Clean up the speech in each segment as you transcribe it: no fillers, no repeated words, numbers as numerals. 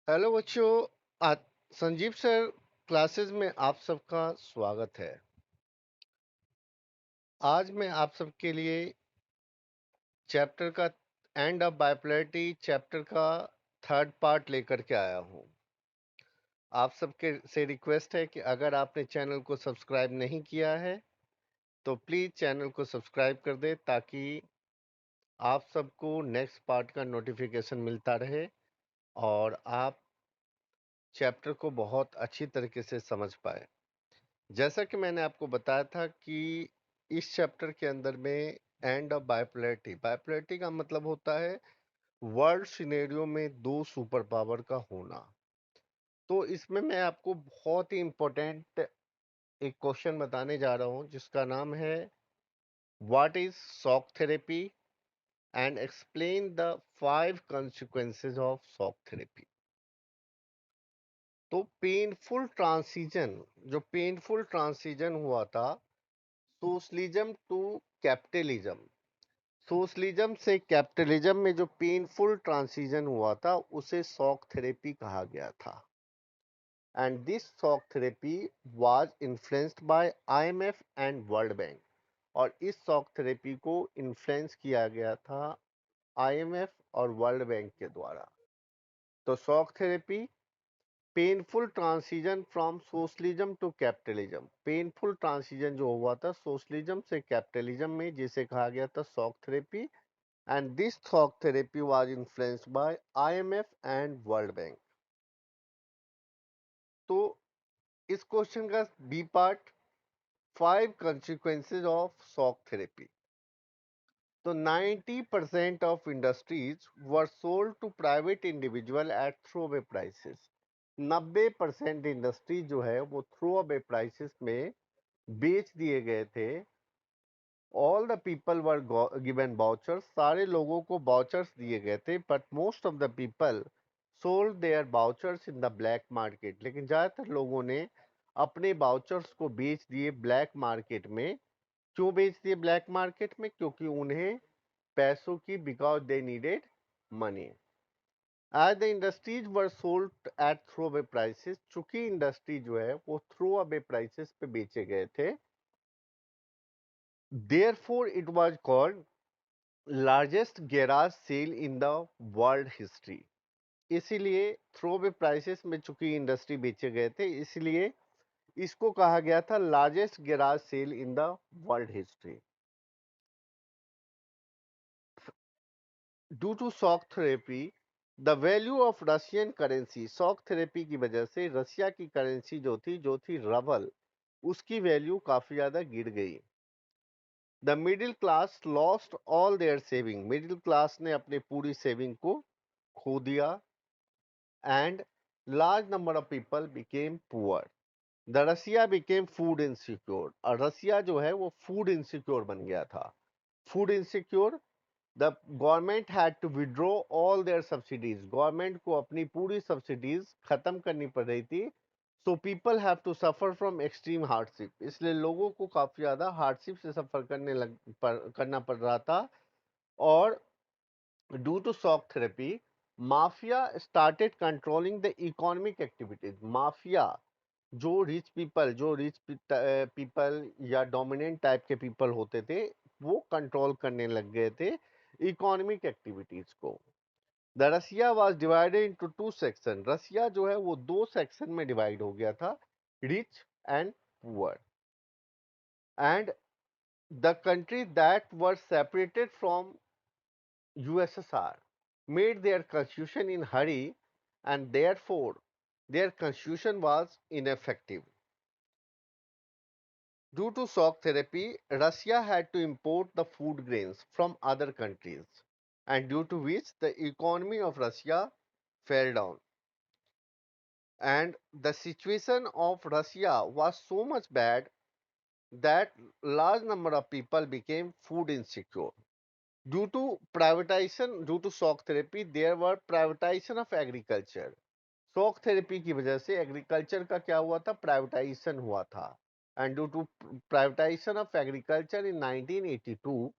Hello बच्चों। आज Sanjeev sir classes में आप सबका स्वागत है। आज मैं आप सबके लिए चैप्टर का एंड ऑफ बाइपोलैरिटी चैप्टर का थर्ड पार्ट लेकर के आया हूँ। आप सबके से रिक्वेस्ट है कि अगर आपने चैनल को सब्सक्राइब नहीं किया है तो प्लीज़ चैनल को सब्सक्राइब कर दें ताकि आप सबको नेक्स्ट पार्ट का नोटिफिकेशन मिलता रहे और आप चैप्टर को बहुत अच्छी तरीके से समझ पाए। जैसा कि मैंने आपको बताया था कि इस चैप्टर के अंदर में एंड ऑफ बाइपोलैरिटी बाइपोलैरिटी का मतलब होता है वर्ल्ड सिनेरियो में दो सुपर पावर का होना। तो इसमें मैं आपको बहुत ही इम्पोर्टेंट एक क्वेश्चन बताने जा रहा हूं जिसका नाम है what is shock therapy and explain the 5 consequences of shock therapy. तो पेनफुल ट्रांसीजन हुआ था सोशलिज्म टू कैपिटलिज्म। सोशलिज्म से कैपिटलिज्म में जो पेनफुल ट्रांजिशन हुआ था उसे शॉक थेरेपी कहा गया था। And this shock therapy was influenced by IMF and world bank. और इस शॉक थेरेपी को इन्फ्लुएंस किया गया था आईएमएफ और वर्ल्ड बैंक के द्वारा। तो shock therapy painful transition from socialism to capitalism, painful transition जो हुआ था सोशलिज्म से कैपिटलिज्म में जिसे कहा गया था shock therapy. And this shock therapy was influenced by IMF and World Bank. तो इस क्वेश्चन का B part 5 consequences of shock therapy। तो 90% of industries were sold to private individual at throwaway prices। 90% industry जो है वो throwaway prices में बेच दिए गए थे। All the people were given vouchers, सारे लोगों को वाउचर्स दिए गए थे, but most of the people sold there vouchers in the black market. लेकिन ज़्यादातर लोगों ने अपने वाउचर्स को बेच दिए ब्लैक मार्केट में। क्यों बेच दिए ब्लैक मार्केट में? क्योंकि उन्हें पैसों की, because they needed money. As the industries were sold at throw away prices, चूंकि इंडस्ट्री जो है वो थ्रो अवे प्राइसेस पे बेचे गए थे, therefore it was called largest garage sale in the world history. इसीलिए थ्रोवे प्राइसेस में चूंकि इंडस्ट्री बेचे गए थे इसलिए इसको कहा गया था largest garage sale in the world history. Due to shock therapy the value of Russian currency, shock therapy की वजह से रशिया की करेंसी जो थी रबल, उसकी वैल्यू काफी ज्यादा गिर गई। The middle class lost all their saving, middle class ने अपनी पूरी सेविंग को खो दिया। And large number of people became poor. The Russia became food insecure, और रसिया जो है वो फूड इनसिक्योर बन गया था। Food insecure, the government had to withdraw all their subsidies, government को अपनी पूरी सब्सिडीज खत्म करनी पड़ रही थी। So people have to suffer from extreme hardship, इसलिए लोगों को काफी ज्यादा हार्डशिप से सफर करना पड़ रहा था। और due to shock therapy mafia started controlling the economic activities. Mafia जो रिच पीपल या डोमिनेंट टाइप के पीपल होते थे वो कंट्रोल करने लग गए थे इकोनॉमिक एक्टिविटीज को। The Russia was divided into 2 section, Russia जो है वो 2 सेक्शन में डिवाइड हो गया था, rich and poor. And the country that were separated from USSR made their constitution in hurry, and therefore their constitution was ineffective. Due to shock therapy, Russia had to import the food grains from other countries, and due to which the economy of Russia fell down. And the situation of Russia was so much bad that large number of people became food insecure. Due to shock therapy, there were privatization of agriculture. Shock therapy की वजह से agriculture का क्या हुआ था? Privatisation हुआ था। And due to privatisation of agriculture in 1982,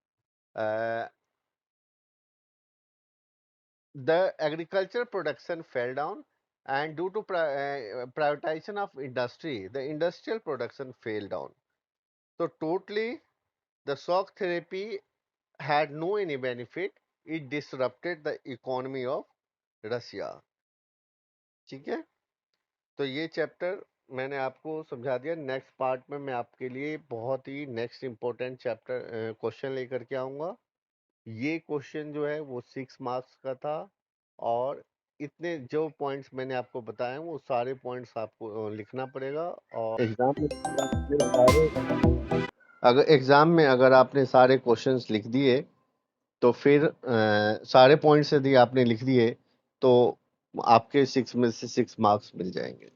the agriculture production fell down and due to privatization of industry, the industrial production fell down. So totally, the shock therapy had no any benefit. It disrupted the economy of रसिया। ठीक है, तो ये chapter मैंने आपको समझा दिया। Next part में मैं आपके लिए बहुत ही नेक्स्ट इम्पोर्टेंट चैप्टर क्वेश्चन लेकर के आऊँगा। ये क्वेश्चन जो है वो 6 मार्क्स का था, और इतने जो पॉइंट्स मैंने आपको बताए वो सारे पॉइंट्स आपको लिखना पड़ेगा। और एग्जाम में आपने एग्जाम में अगर आपने सारे क्वेश्चंस लिख दिए, तो फिर सारे पॉइंट्स यदि आपने लिख दिए, तो आपके 6 में से 6 मार्क्स मिल जाएंगे।